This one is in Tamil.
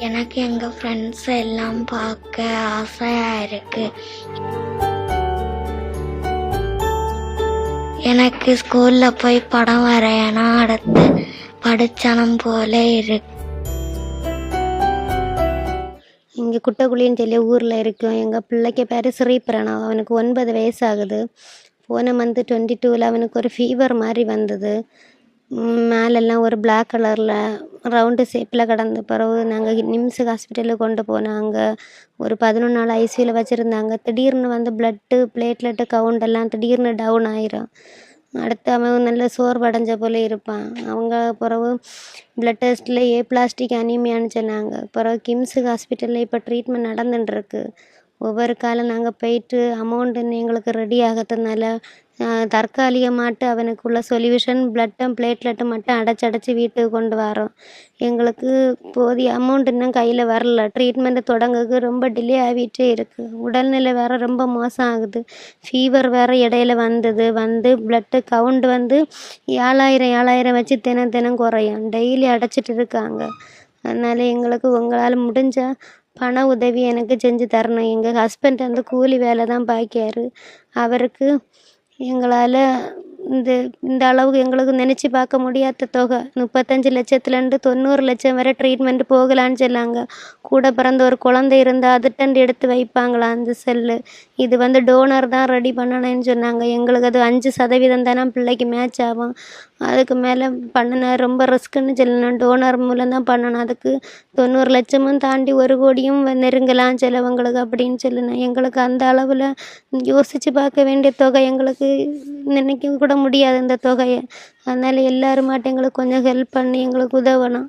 எனக்கு எங்கள் ஃப்ரெண்ட்ஸ் எல்லாம் பார்க்க ஆசையாக இருக்குது. எனக்கு ஸ்கூலில் போய் படம் வரையனா அடுத்து படித்தனம் போல இருக்கு. இங்கே குட்டக்குழின்னு சொல்லி ஊரில் இருக்கும். எங்கள் பிள்ளைக்கு பேர் ஸ்ரீபிரணவ். அவனுக்கு 9 வயசு ஆகுது. போன மந்த் 22ல் அவனுக்கு ஒரு ஃபீவர் மாதிரி வந்தது. மேலெல்லாம் ஒரு பிளாக் கலரில் ரவுண்டு ஷேப்பில் கிடந்த பிறகு நாங்கள் நிம்ஸ் ஹாஸ்பிட்டலுக்கு கொண்டு போனோம். அங்கே ஒரு 11 நாள் ஐசியூவில் வச்சுருந்தாங்க. திடீர்னு வந்து பிளட்டு பிளேட்லெட்டு கவுண்ட் எல்லாம் திடீர்னு டவுன் ஆயிரும். அடுத்து அவன் நல்ல சோர்வடைஞ்ச போல இருப்பான். அவங்க பிறகு பிளட் டெஸ்ட்டில் ஏ பிளாஸ்டிக் அனீமியான்னு சொன்னாங்க. பிறகு கிம்ஸ் ஹாஸ்பிட்டலில் இப்போ ட்ரீட்மெண்ட் நடந்துட்டுருக்கு. ஒவ்வொரு காலம் நாங்கள் போயிட்டு அமௌண்ட்டுன்னு எங்களுக்கு ரெடி ஆகிறதுனால தற்காலிகமாட்டு அவனுக்குள்ள சொல்யூஷன் பிளட்டும் பிளேட்லெட்டும் மட்டும் அடைச்சி வீட்டுக்கு கொண்டு வரோம். எங்களுக்கு போதிய அமௌண்ட் இன்னும் கையில் வரல. ட்ரீட்மெண்ட்டு தொடங்குக்கு ரொம்ப டிலே ஆகிட்டே இருக்குது. உடல்நிலை வேறு ரொம்ப மோசம் ஆகுது. ஃபீவர் வேறு இடையில வந்து பிளட்டு கவுண்ட் வந்து 7000 வச்சு தினம் குறையும். டெய்லி அடைச்சிட்டு இருக்காங்க. அதனால் எங்களுக்கு உங்களால் முடிஞ்சால் பண உதவி எனக்கு செஞ்சு தரணும். எங்கள் ஹஸ்பண்ட் வந்து கூலி வேலை தான் பார்க்காரு. அவருக்கு எங்களால் இந்த அளவுக்கு எங்களுக்கு நினச்சி பார்க்க முடியாத தொகை 35 லட்சத்துலேருந்து 90 லட்சம் வரை ட்ரீட்மெண்ட் போகலான்னு சொன்னாங்க. கூட பிறந்த ஒரு குழந்தை இருந்தால் அதுட்டண்டு எடுத்து வைப்பாங்களாம் அந்த செல்லு. இது வந்து டோனர் தான் ரெடி பண்ணணும்னு சொன்னாங்க. எங்களுக்கு அது 5% தானே பிள்ளைக்கு மேட்ச் ஆகும். அதுக்கு மேலே பண்ணினா ரொம்ப ரிஸ்க்குன்னு சொல்லணும். டோனர் மூலம் தான் பண்ணணும். அதுக்கு 90 லட்சமும் தாண்டி 1 கோடியும் நெருங்கலாம் சிலவங்களுக்கு அப்படின்னு சொல்லணும். எங்களுக்கு அந்த அளவில் யோசித்து பார்க்க வேண்டிய தொகை எங்களுக்கு நினைக்க கூட முடியாது இந்த தொகையை. அதனால் எல்லாருமாட்டும் எங்களுக்கு கொஞ்சம் ஹெல்ப் பண்ணி எங்களுக்கு உதவணும்.